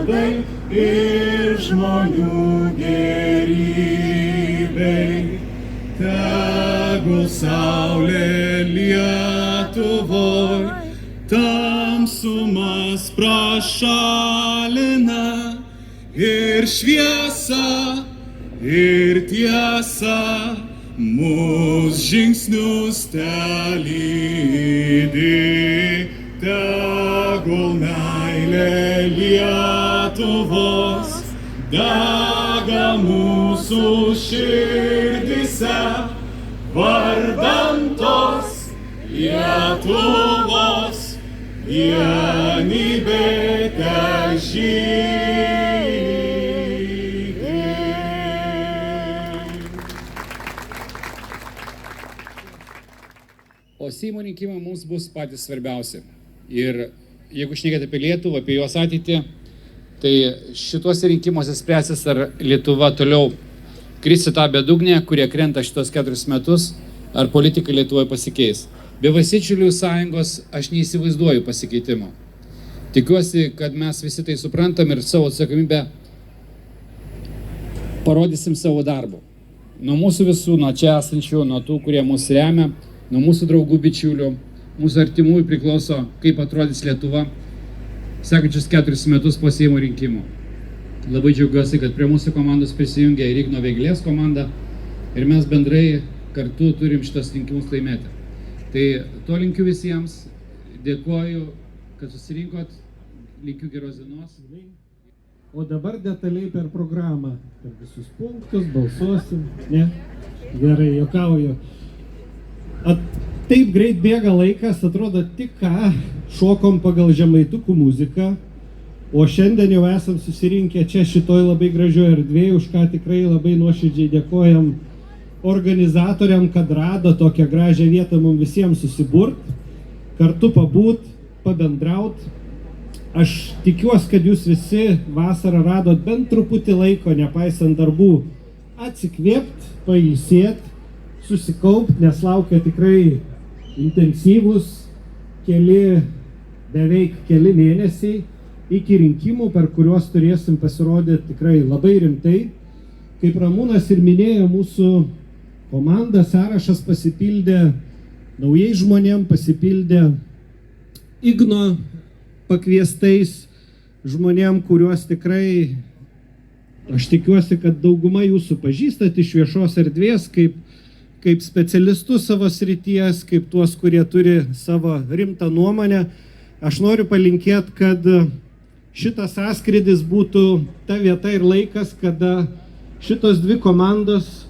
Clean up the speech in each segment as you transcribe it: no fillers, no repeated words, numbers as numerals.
naudai ir žmonių gerybei. Tegul saulė Lietuvoj tamsumas prašalina ir šviesa, ir tiesa mūsų žingsnius telydi. Tegul meilė Lietuvos dega mūsų širdyse, vardan tos Lietuvos vienybė težydi. O Seimo rinkimai mums bus patys svarbiausi. Ir jeigu šnekėti apie Lietuvą, apie jos ateitį, tai šituose rinkimuose spręsis, ar Lietuva toliau kris į tą bedugnę, kurie krenta šitos 4 metus, ar politika Lietuvoje pasikeis. Be Valstiečių sąjungos aš neįsivaizduoju pasikeitimo. Tikiuosi, kad mes visi tai suprantam ir savo atsakomybę parodysim savo darbu. Nuo mūsų visų, nuo čia esančių, nuo tų, kurie mus remia, nuo mūsų draugų bičiulių, mūsų artimųjų priklauso, kaip atrodys Lietuva sekančius 4 metus po Seimo rinkimų. Labai džiaugiuosi, kad prie mūsų komandos prisijungia ir Igno Vėgėlės komanda ir mes bendrai kartu turim šitos rinkimus laimėti. Tai to linkiu visiems, dėkoju, kad susirinkot, linkiu geros dienos. O dabar detaliai per programą, per visus punktus, balsuosim, ne? Gerai, juokauju. Taip greit bėga laikas, atrodo tik ką šokom pagal žemaitukų muziką, o šiandien jau esam susirinkę čia šitoj labai gražioje erdvėje, už ką tikrai labai nuoširdžiai dėkojam organizatoriam, kad rado tokią gražią vietą mums visiems susiburt, kartu pabūt, pabendraut. Aš tikiuosi, kad jūs visi vasarą radot bent truputį laiko, nepaisant darbų, atsikvėpt, pailsėt, susikaupt, nes laukia tikrai intensyvus beveik keli mėnesiai iki rinkimų, per kuriuos turėsim pasirodyti tikrai labai rimtai. Kaip Ramūnas ir minėjo, mūsų komanda, sąrašas pasipildė naujai žmonėm, pasipildė Igno pakviestais žmonėm, kuriuos tikrai, aš tikiuosi, kad dauguma jūsų pažįstat iš viešos erdvės, kaip specialistus savo srities, kaip tuos, kurie turi savo rimtą nuomonę. Aš noriu palinkėti, kad šitas sąskrydis būtų ta vieta ir laikas, kada šitos dvi komandos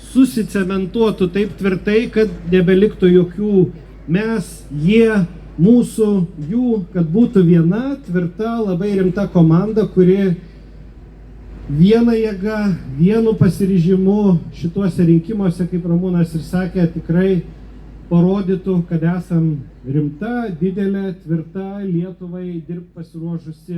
susicementuotų taip tvirtai, kad nebeliktų jokių mes, jie, mūsų, jų, kad būtų viena tvirta, labai rimta komanda, kuri viena jėga, vienu pasiryžimu šituose rinkimuose, kaip Ramūnas ir sakė, tikrai parodytų, kad esam rimta, didelė, tvirta, Lietuvai dirbti pasiruošusi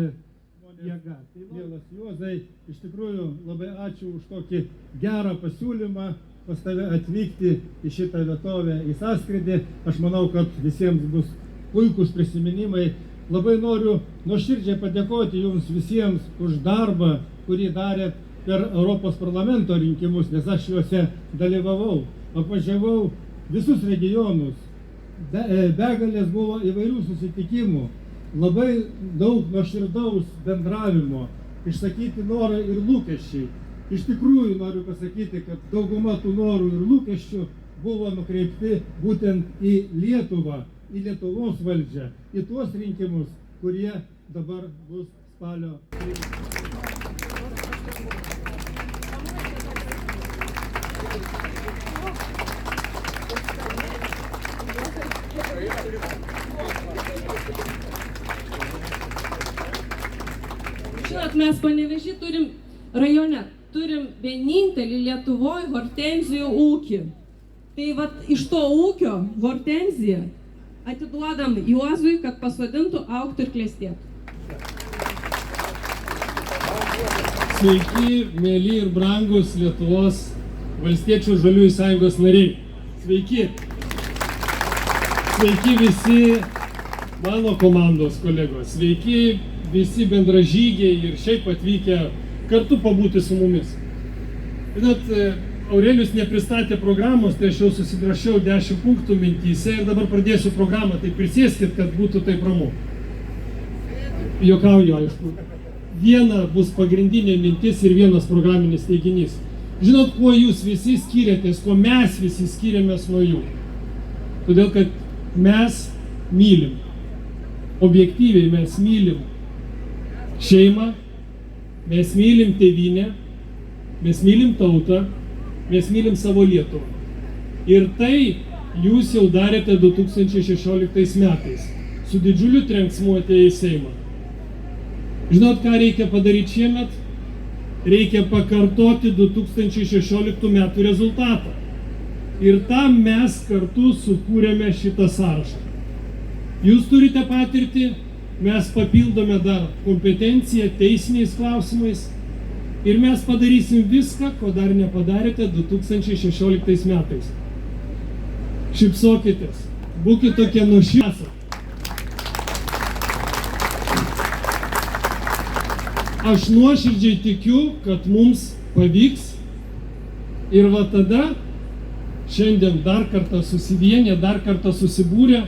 jėga. Tai mielas Juozai, iš tikrųjų labai ačiū už tokį gerą pasiūlymą pas tave atvykti į šitą vietovę, į sąskrydį. Aš manau, kad visiems bus puikūs prisiminimai. Labai noriu nuoširdžiai padėkoti jums visiems už darbą, kurį darėt per Europos parlamento rinkimus, nes aš juose dalyvavau, apvažiavau visus regionus, begalės buvo įvairių susitikimų, labai daug nuoširdaus bendravimo, išsakyti norai ir lūkesčiai. Iš tikrųjų noriu pasakyti, kad dauguma tų norų ir lūkesčių buvo nukreipti būtent į Lietuvą, į Lietuvos valdžią, į tuos rinkimus, kurie dabar bus spalio. Žinot, mes Panevėžy rajone turim vienintelį Lietuvoje hortenzijų ūkį. Tai vat iš to ūkio hortenziją atiduodam Juozui, kad pasodintų, augtų ir klestėtų. Sveiki, mėly ir brangus Lietuvos Valstiečių žaliųjų sąjungos nariai. Sveiki. Sveiki visi mano komandos kolegos. Sveiki visi bendražygiai ir šiaip atvykę kartu pabūti su mumis. Žinot, Aurelijus nepristatė programos, tai aš jau susidrašiau 10 punktų mintyse ir dabar pradėsiu programą, tai prisėskit, kad būtų taip ramu. Juokauju, aišku. Viena bus pagrindinė mintis ir vienas programinis teiginys. Žinot, kuo jūs visi skiriatės, kuo mes visi skiriamės nuo jų? Todėl, kad mes mylim. Objektyviai mes mylim šeimą, mes mylim tėvynę, mes mylim tautą, mes mylim savo Lietuvą. Ir tai jūs jau darėte 2016 metais, su didžiuliu trenksmu atėję į Seimą. Žinot, ką reikia padaryti šiemet? Reikia pakartoti 2016 metų rezultatą. Ir tam mes kartu sukūrėme šitą sąrašą. Jūs turite patirtį, mes papildome dar kompetenciją teisiniais klausimais ir mes padarysim viską, ko dar nepadarėte 2016 metais. Šypsokitės, būkite tokie nuoširdūs. Aš nuoširdžiai tikiu, kad mums pavyks ir va tada šiandien dar kartą susivienę, dar kartą susibūrę,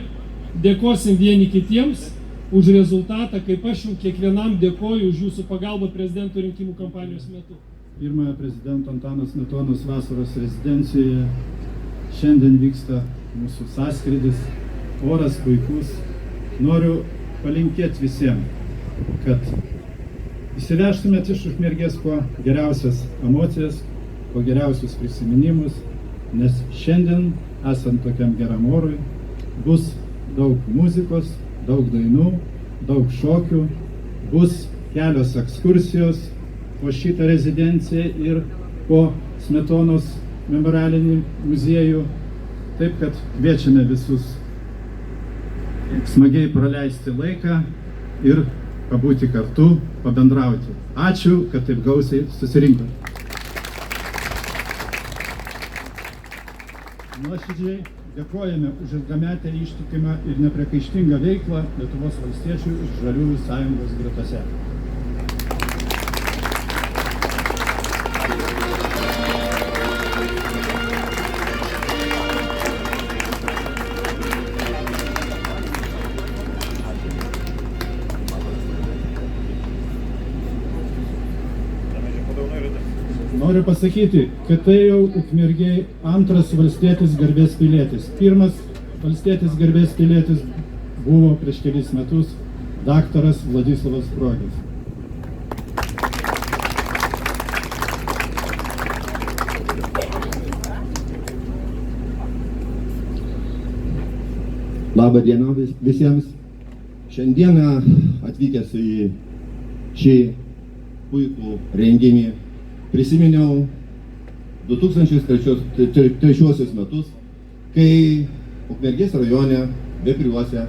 dėkosim vieni kitiems už rezultatą, kaip aš jums kiekvienam dėkoju už jūsų pagalbą prezidento rinkimų kampanijos metu. Pirmojo prezidento Antano Smetonos vasaros rezidencijoje šiandien vyksta mūsų sąskrydis, oras puikus. Noriu palinkėti visiems, kad įsivežtumėt iš Ukmergės kuo geriausias emocijas, kuo geriausius prisiminimus, nes šiandien, esant tokiam geram orui, bus daug muzikos, daug dainų, daug šokių, bus kelios ekskursijos po šitą rezidenciją ir po Smetonos memorialinį muziejų. Taip, kad kviečiame visus smagiai praleisti laiką ir pabūti kartu, pabendrauti. Ačiū, kad taip gausiai susirinkote. Nuoširdžiai dėkojame už ilgametę ištikimą ir nepriekaištingą veiklą Lietuvos valstiečių ir Žaliųjų sąjungos gretose. Noriu pasakyti, kad tai jau Ukmergėj antras valstietis garbės pilietis. Pirmas valstietis garbės pilietis buvo prieš kelis metus daktaras Vladislavas Progis. Labą dieną visiems. Šiandieną atvykęs į šį puikų renginį prisiminiau 2003 metus, kai Ukmergės rajone Vepriuose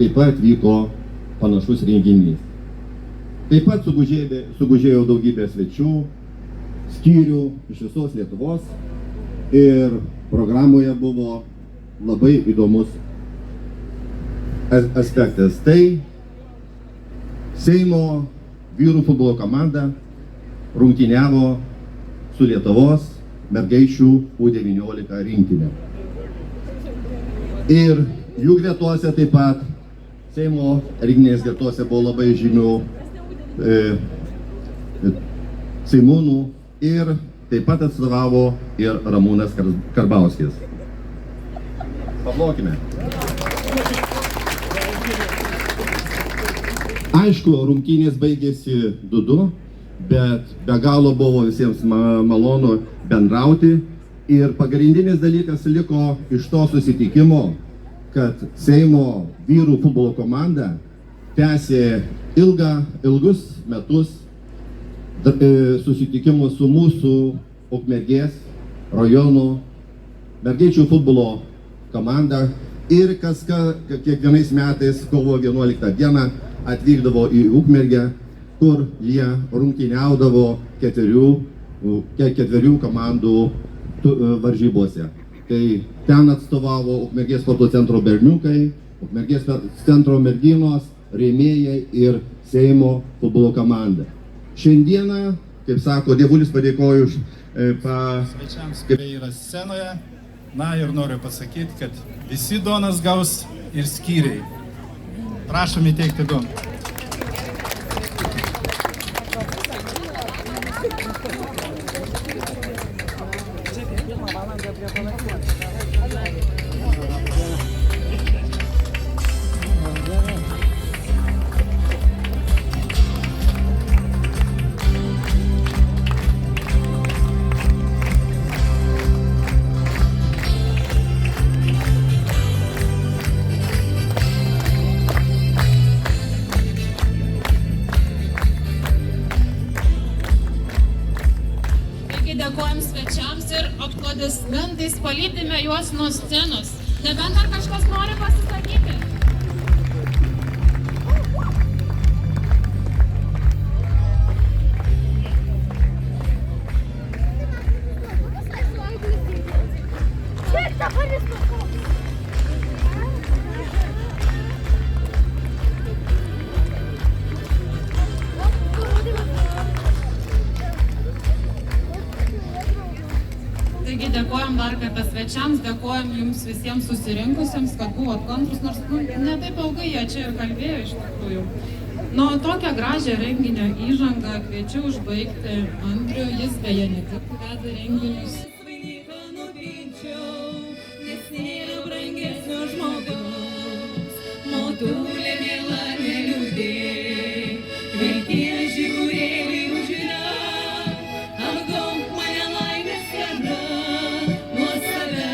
taip pat vyko panašus renginys. Taip pat sugužėjo daugybė svečių, skyrių iš visos Lietuvos ir programoje buvo labai įdomus aspektas. Tai Seimo vyrų futbolo komanda rungtyniavo su Lietuvos mergaičių U19 rinktinė. Ir jų gretose taip pat, Seimo rinktinės gretose buvo labai žymių seimūnų ir taip pat atstovavo ir Ramūnas Karbauskis. Paplokime. Aišku, rungtynės baigėsi 2-2, bet be galo buvo visiems malonu bendrauti ir pagrindinis dalykas liko iš to susitikimo, kad Seimo vyrų futbolo komanda tęsė ilgus metus susitikimus su mūsų Ukmergės rajono mergaičių futbolo komanda ir kiekvienais metais kovo 11 dieną atvykdavo į Ukmergę, kur jie rungtyniaudavo ketverių komandų varžybose. Tai ten atstovavo Ukmergės sporto centro berniukai, Ukmergės centro merginos, rėmėjai ir Seimo futbolo komanda. Šiandieną, kaip sako, dievulis padėkoju už Svečiams, kurie yra scenoje. Na ir noriu pasakyti, kad visi duonas gaus ir skyriai. Prašom įteikti duoną. Dėkojam svečiams ir aplodismentais palydime juos nuo scenos. Nebent dar kažkas nori pasisakyti? Taigi dėkojam dar kartą svečiams, dėkojam jums visiems susirinkusiems, kad buvot kantrus, nors ne taip ilgai jie čia ir kalbėjo iš tikrųjų. Tokią gražią renginio įžangą kviečiu užbaigti Andrių, jis beje ne tik veda renginius. Motulė mėla neliūdėk, vilties žibūrėliai užvirk, apgaubk mane laimės kara, nuostabia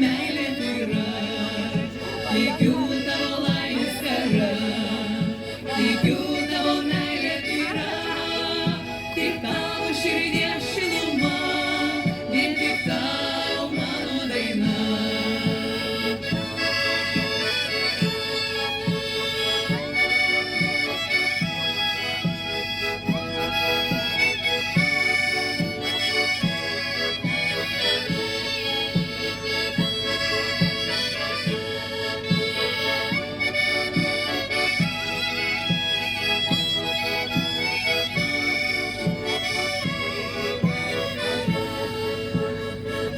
meilė tyra. Tikiu tavo laimės kara, tikiu tavo meilė tyra, tik tavo širdies šiluma, vien tik tau mano daina.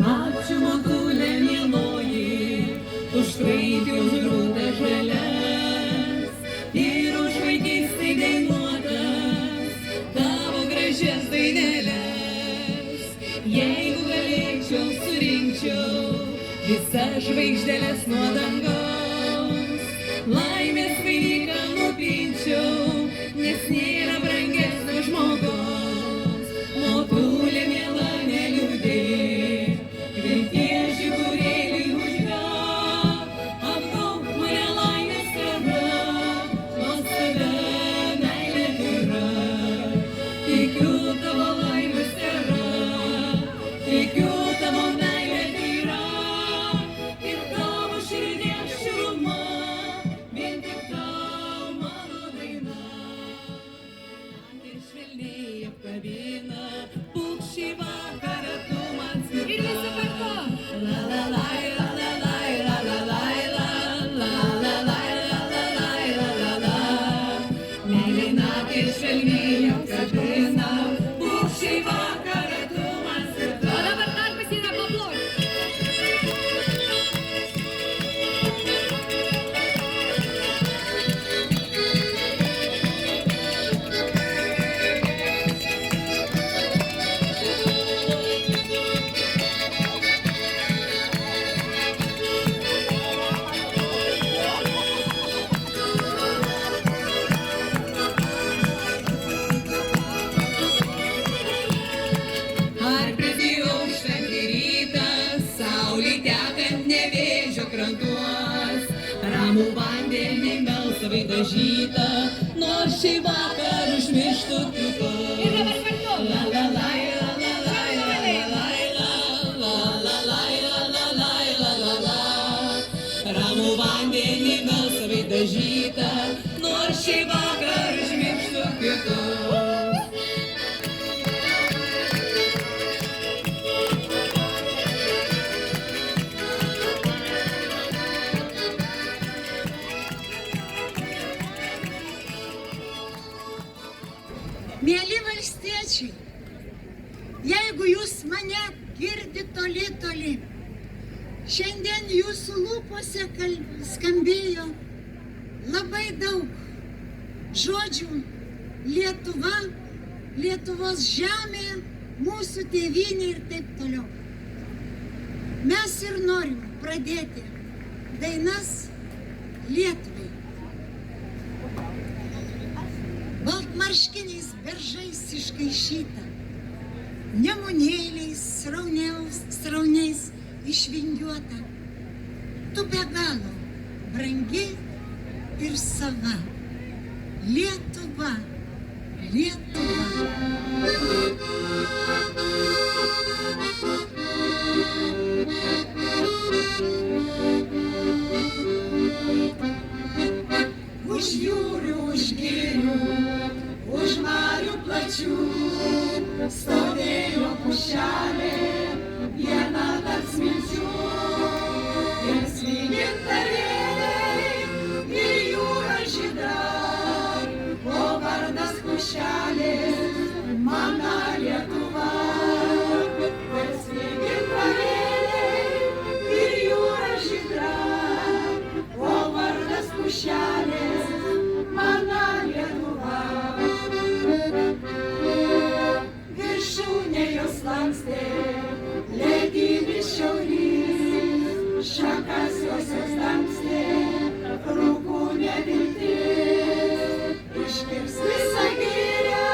Ačiū motulė mieloji, už kraitį, už grūdą žalias ir už vaikystėj dainuotas tavo gražias daineles. Jeigu galėčiau, surinkčiau visas žvaigždeles nuo dangaus, laimės vainiką nupinčiau, nes nėra brangesnio žmogaus. Motulė miela, neliūdėk, vilties žibūrėliai užgak, apgaubk mane laimės kara, nuostabia meilė tyra. Tikiu tavo laimės kara, tikiu tavo meilė tyra, ir tavo širdies šiluma, vien tik tau mano daina. Man ir švelniai apkabina, būk šį vakarą tu man skirta. Ir visi kartu. La la la la la la la la la la la la la la la. Meilė naktį švelniai apkabina, būk šį vakarą tu man skirta. O dabar darbas yra paploti. Ar prisiauštant rytą, saulė tekant Nevėžio krantuos, ramų vandenį melsvai dažyta, nors šį vakar užmirštų kitus. Ir dabar kartu. La la la la la la la la la la la. Ramų vandenį melsvai dažyta, nors šį vakar užmirštų kitus. Mėly valstiečiai, jeigu jūs mane girdite toli, toli, šiandien jūsų lūpose skambėjo labai daug žodžių Lietuva, Lietuvos žemė, mūsų tėvynė ir taip toliau. Mes ir norim pradėti dainas Lietuvai. Baltmarškiniais beržais iškaišyta, nemunėliais srauniais išvingiuota, tu be galo brangi ir sava. Lietuva, Lietuva. Už jūrių, už girių, už marių plačių stovėjo pušelė, viena tarp smilčių. Ir svygint tarėliai, ir jūra žydra, o vardas pušelės, mana Lietuva. Ir svygint tarėliai, ir jūra žydra, o vardas pušelės, mana Lietuva. Viršūnė jos lankstė, ledynis šiaurys, šakas jos dangstė, rūkų neviltis. Iškirs visą girią,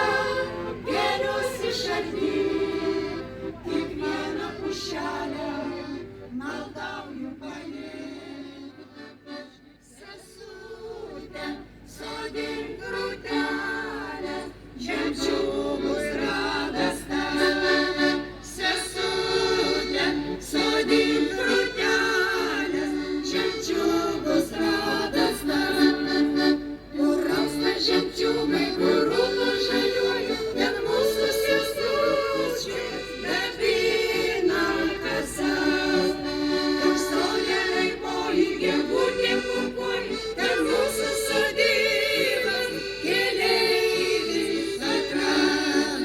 kelius išardyt, tik vieną pušelę maldauju palikt. Sesutė, sodink grūdelę, žemčiūgus radasta. Sesutė, sodink grūdelę, žemčiūgus radasta. Kur austa žemčiūgai, kur rūtų žaliuoju, ten mūsų sesučių dabina kasas. Kur saulė raiboji, gegutė pumpuoji, ten mūsų sodybas keleivis atras.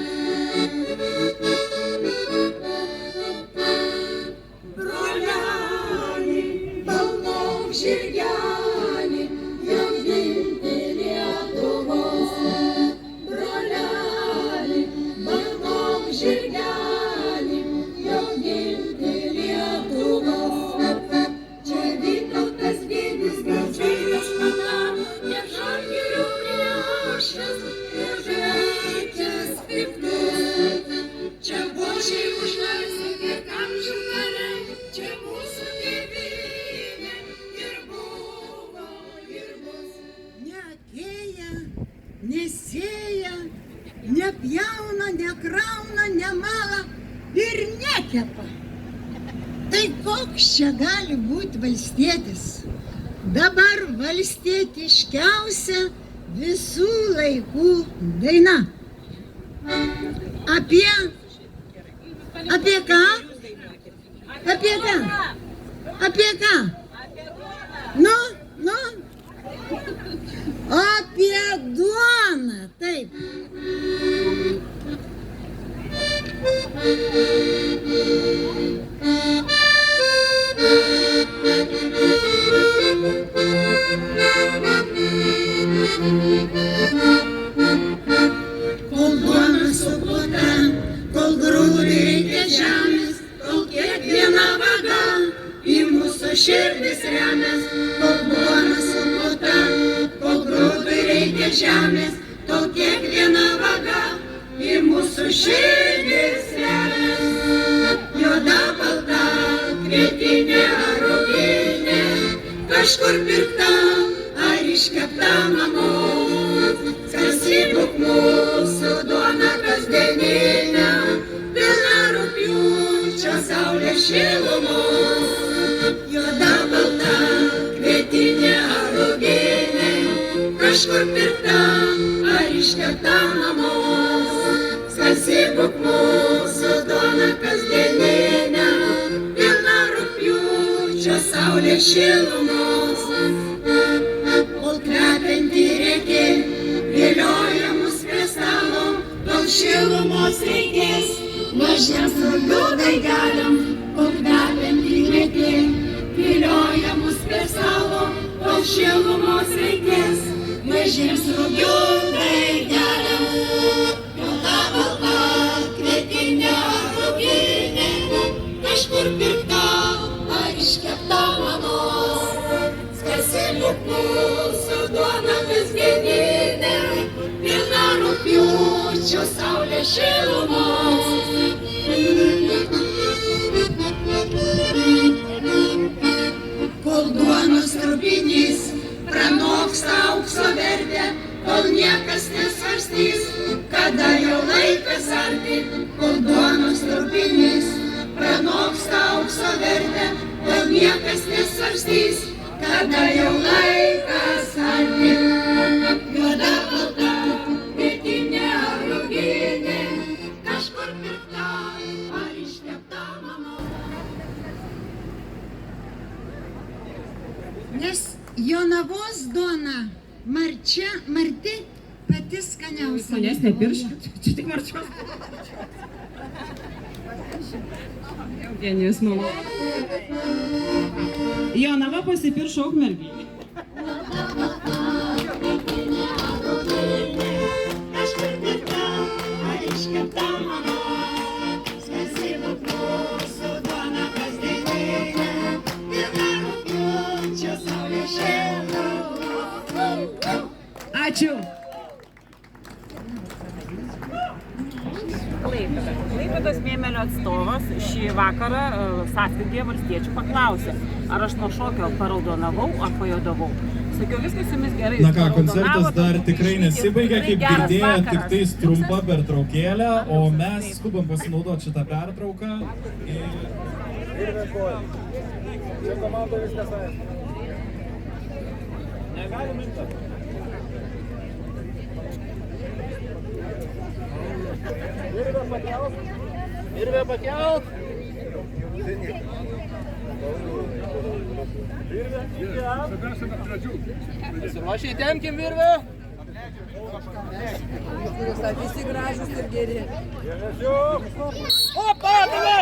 Broleli, balnom žirgeli, jau ginti Lietuvos. Broleli, balnom žirgeli, jau ginti Lietuvos. Čia Vytautas didis, gražiai špatavo, ne žalgirio priešas, ir žaikės piktus. Čia božiai užlaisvė, kiek amžių kariai, čia mūsų tėvynė ir buvo, ir bus. Neatėję, nesėja, nepjauna, nekrauna, nemala ir nekepa. Tai koks čia gali būti valstietis? Dabar valstietiškiausia visų laikų daina. Apie ką? Apie ką? Apie ką? Nu? Apie duoną, taip. Kol duona suplota, kol grūdai reikia žemės, kol kiekviena vaga į mūsų širdis remias. Kol duona suplota, kol grūdai reikia žemės, kol kiekviena vaga į mūsų širdis remias. Juoda balta, kvietinė ar ruginė, kažkur pirkta ar iškepta mamos. Skalsybuk mūsų duona kasdieninė, pilna rugpjūčio saulės šilumos. Juoda balta, kvietinė ar ruginė, kažkur pirkta ar iškepta mamos. Skalsybuk mūsų duona kasdieninė, pilna rugpjūčio saulės šilumos. Kol kvepianti rėkė vilioja mus prie stalo, mažiems rugių daigeliam, ugnelėm įrėkė, vilioja mus per savo, kol šilumos reikės. Mažiems rugių daigeliam, juoda balta, kvietinė ruginė, kažkur pirkta ar iškepta mamos. Skasilik mūsų duona kasdieninė, pilna rugpjūčio saulės šilumos. Kol duonos trupinys pranoksta aukso vertę, kol niekas nesvarstys, kada jau laikas arti. Kol duonos trupinys pranoksta aukso vertę, kol niekas nesvarstys, kada jau laikas arti. Juoda balta, kvietinė ruginė, kažkur pirkta ar iškepta mamos. Nes Jonavos duona marti, pati skaniausia. Manęs nepirškit, čia tik marčios. Eugenijus mama. Jonava pasipiršo Ukmergėj. Kažkur pirkta ar iškepta mamos. Skasilik mūsų duona kasdieninė, pilna rugpjūčio saulės šilumos. Ačiū. Klaipėdos Mėmelio atstovas šį vakarą sąskrydėje valstiečių paklausė, ar aš nuo šokio paraudonavau ar pajodavau. Sakiau, viskas jumis gerai. Na ką, koncertas dar tikrai nesibaigė, kaip girdėjo, tik tais trumpa pertraukėlė, o mes skubam pasinaudoti šitą pertrauką. Čia komanda viskas aišku. Negalim imti. Virvę pakelt. Pasiruošę įtemkim virvę. Visi gražus ir geri. Opa, davai.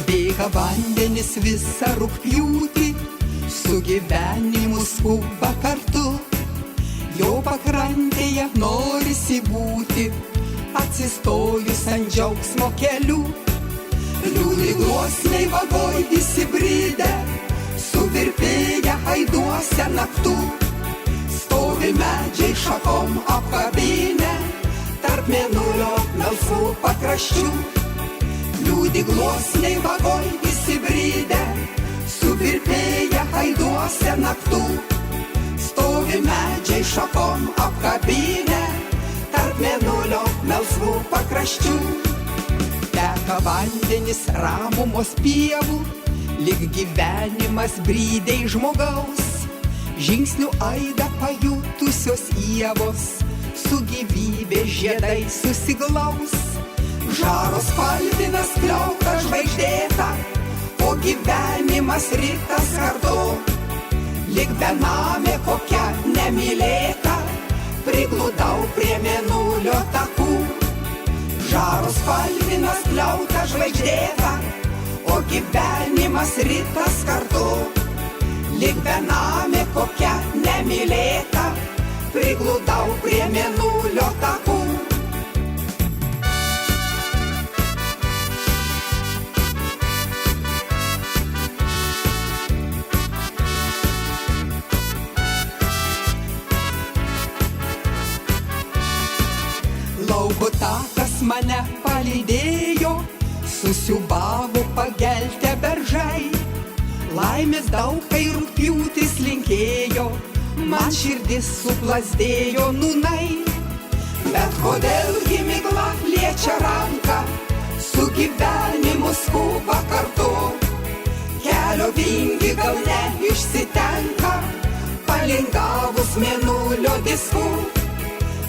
Bėga vandenis visą rugpjūtį, su gyvenimu skuba kartu. Jo pakrantėje norisi būti, atsistojus ant džiaugsmo kelių. Liūdni gluosniai vagoj įsibridę, suvirpėję aiduose naktų. Stovi medžiai šakom apkabinę, tarp mėnulio melsvų pakraščių. Liūdi gluosniai vagoj įsibridę, suvirpėję aiduose naktų. Stovi medžiai šakom apkabinę, tarp mėnulio melsvų pakraščių. Teka vandenis ramumos pievų, lyg gyvenimas brydei žmogaus. Žingsnių aidą pajutusios ievos, su gyvybės žiedais susiglaus. Žaros spalvinas kliauka žvaigždėta, o gyvenimas rytas kartu. Lyg benamė kokia nemylėta, prigludau prie mėnulio takų. Žaros spalvinas kliauka žvaigždėta, o gyvenimas rytas kartu. Lyg benamė kokia nemylėta, prigludau prie mėnulio takų. Lauko takas mane palydėjo, susiūbavo pageltę beržai. Laimės daug, kai rugpjūtis linkėjo, man širdis suplazdėjo nūnai. Bet kodėlgi migla liečia ranką, su gyvenimu skuba kartu. Kelio vingi gal neišsitenka, palingavus mėnulio disku.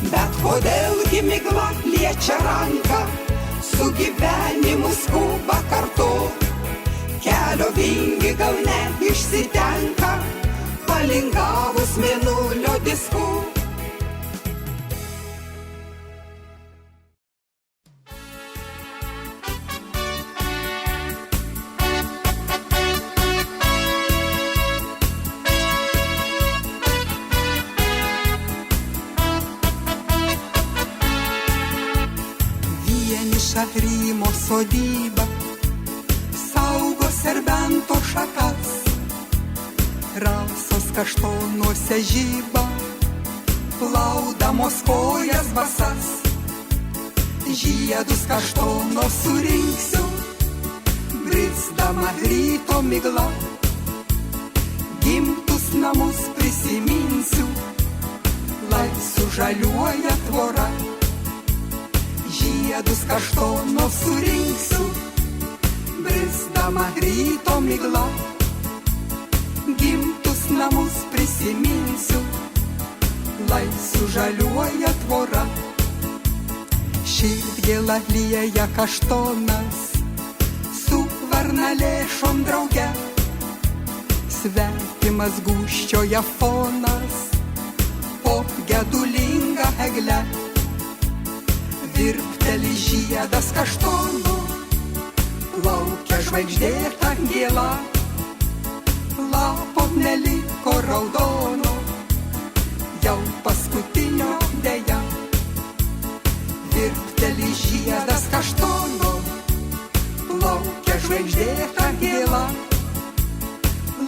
Bet kodėlgi migla liečia ranką, su gyvenimu skuba kartu. Kelio vingi gal neišsitenka, palingavus mėnulio disku. Vieniša Rymo sodyba saugo serbento šakas, rasos kaštonuose žyba, plaudamos kojas basas. Žiedus kaštono surinksiu, brisdama ryto migla. Gimtus namus prisiminsiu, lai sužaliuoja tvora. Žiedus kaštono surinksiu, brisdama ryto migla. Gimtus namus prisiminsiu, lai sužaliuoja tvora. Širdgėla lieja kaštonas, su varnalėšom drauge. Svetimas gūščioja fonas, po gedulingą eglę. Virpteli žiedas kaštonų, plaukia žvaigždėta gėla. Lapo neliko raudono, jau paskutinio deja. Virpteli žiedas kaštonų, plaukia žvaigždėta gėla.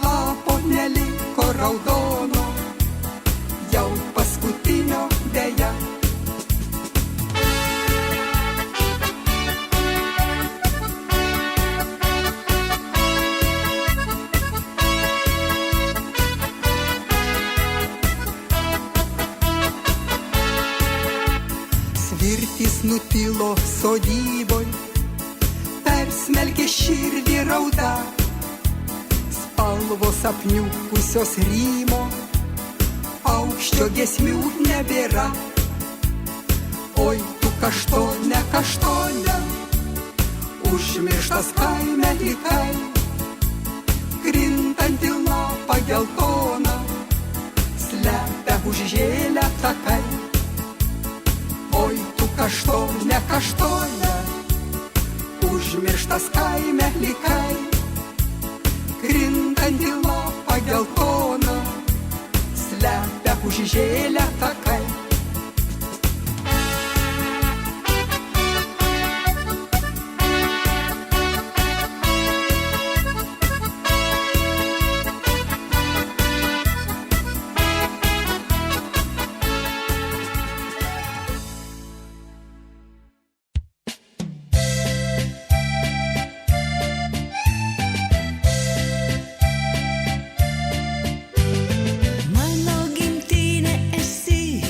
Lapo neliko raudono, jau paskutinio deja. Svirtys nutilo sodyboj, persmelkė širdį rauda. Spalvos apniukusios Rymo, aukščio giesmių nebėra. Oi, tu kaštone, kaštone, užmirštas kaime likai. Krintanti lapą geltona, slepia užžėlę takai. Oi, tu kaštone, kaštone, užmirštas kaime likai. Krintanti lapą geltona, slepia užžėlę takai. Mano gimtinė esi,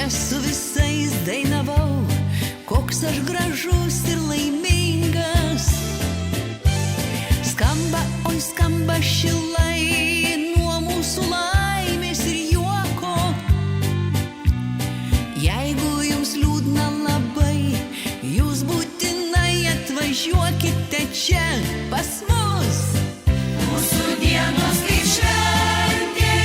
čia su visais dainavau, koks aš gražus ir laimingas. Skamba, oi skamba šilai nuo mūsų laimės ir juoko. Jeigu jums liūdna labai, jūs būtinai atvažiuokite čia pas mus. Mūsų dienos kaip šventė,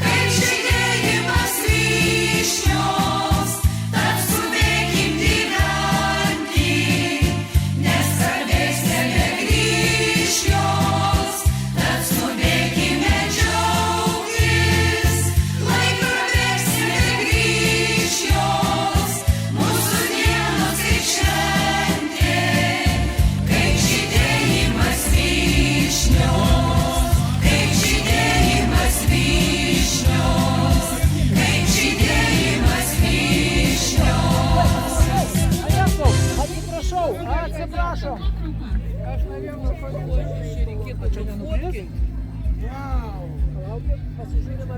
kaip žydėjimas vyšnios, tad skubėkim gyventi, nes garbės nebegrįš jos, tad skubėkime džiaugtis, lai garbės nebegrįš jos. Mūsų dienos kaip šventė, kaip žydėjimas vyšnios, kaip žydėjimas vyšnios, kaip žydėjimas vyšnios. Atsiprašau, atsiprašom. Aš norėjau pagalvoti, čia reikėtų čia nenukris. Vau, palaukit, pasižiūrime.